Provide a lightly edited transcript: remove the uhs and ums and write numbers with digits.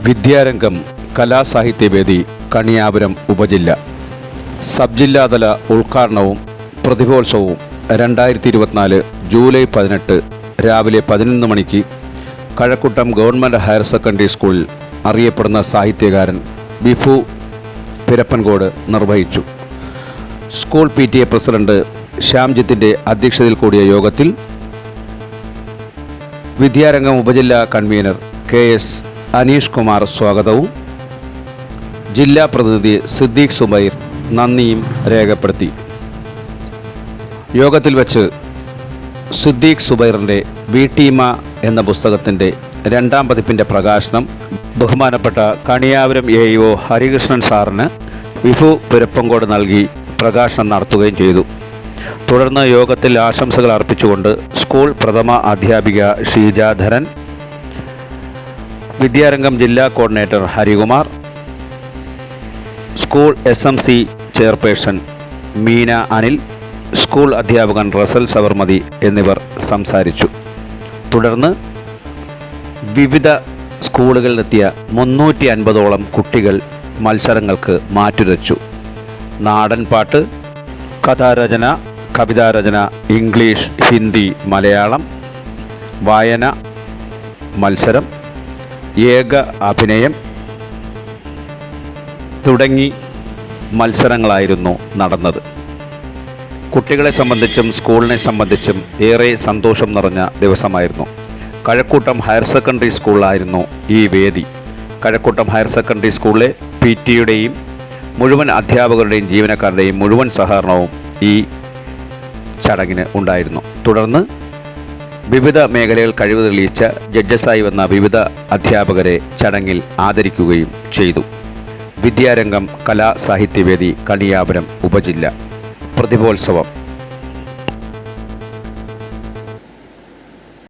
വിദ്യാരംഗം കലാസാഹിത്യവേദി കണിയാപുരം ഉപജില്ല സബ് ജില്ലാതല ഉദ്ഘാടനവും പ്രതിഭോത്സവവും 2024 ജൂലൈ 18 രാവിലെ 11 മണിക്ക് കഴക്കൂട്ടം ഗവൺമെൻറ് ഹയർ സെക്കൻഡറി സ്കൂളിൽ അറിയപ്പെടുന്ന സാഹിത്യകാരൻ ബിഫു പിരപ്പൻകോട് നിർവഹിച്ചു. സ്കൂൾ PTA പ്രസിഡന്റ് ശ്യാംജിത്തിൻ്റെ അധ്യക്ഷതയിൽ കൂടിയ യോഗത്തിൽ വിദ്യാരംഗം ഉപജില്ലാ കൺവീനർ KS അനീഷ് കുമാർ സ്വാഗതവും ജില്ലാ പ്രതിനിധി സിദ്ദീഖ് സുബൈർ നന്ദിയും രേഖപ്പെടുത്തി. യോഗത്തിൽ വച്ച് സിദ്ദീഖ് സുബൈറിൻ്റെ വീട്ടീമ എന്ന പുസ്തകത്തിൻ്റെ 2ാം പതിപ്പിൻ്റെ പ്രകാശനം ബഹുമാനപ്പെട്ട കണിയാപുരം AEO ഹരികൃഷ്ണൻ സാറിന് വിഫു പിരപ്പൻകോട് നൽകി പ്രകാശനം നടത്തുകയും ചെയ്തു. തുടർന്ന് യോഗത്തിൽ ആശംസകൾ അർപ്പിച്ചുകൊണ്ട് സ്കൂൾ പ്രഥമ അധ്യാപിക ഷീജാധരൻ, വിദ്യാരംഗം ജില്ലാ coordinator Harikumar, school SMC chairperson Meena Anil, school അധ്യാപകൻ റസൽ സവർമതി എന്നിവർ സംസാരിച്ചു. തുടർന്ന് വിവിധ സ്കൂളുകളിലെത്തിയ 350ഓളം കുട്ടികൾ മത്സരങ്ങൾക്ക് മാറ്റുരച്ചു. നാടൻപാട്ട്, കഥാരചന, കവിതാരചന, ഇംഗ്ലീഷ്, ഹിന്ദി, മലയാളം, വായന മത്സരം, ഏക അഭിനയം തുടങ്ങി മത്സരങ്ങളായിരുന്നു നടന്നത്. കുട്ടികളെ സംബന്ധിച്ചും സ്കൂളിനെ സംബന്ധിച്ചും ഏറെ സന്തോഷം നിറഞ്ഞ ദിവസമായിരുന്നു. കഴക്കൂട്ടം ഹയർ സെക്കൻഡറി സ്കൂളിലായിരുന്നു ഈ വേദി. കഴക്കൂട്ടം ഹയർ സെക്കൻഡറി സ്കൂളിലെ PTയുടെയും മുഴുവൻ അധ്യാപകരുടെയും ജീവനക്കാരുടെയും മുഴുവൻ സഹകരണവും ഈ ചടങ്ങിന് ഉണ്ടായിരുന്നു. തുടർന്ന് വിവിധ മേഖലകൾ കഴിവ് തെളിയിച്ച ജഡ്ജസായി വന്ന വിവിധ അധ്യാപകരെ ചടങ്ങിൽ ആദരിക്കുകയും ചെയ്തു. വിദ്യാരംഗം കലാസാഹിത്യവേദി കണിയാപുരം ഉപജില്ല പ്രതിഭോത്സവം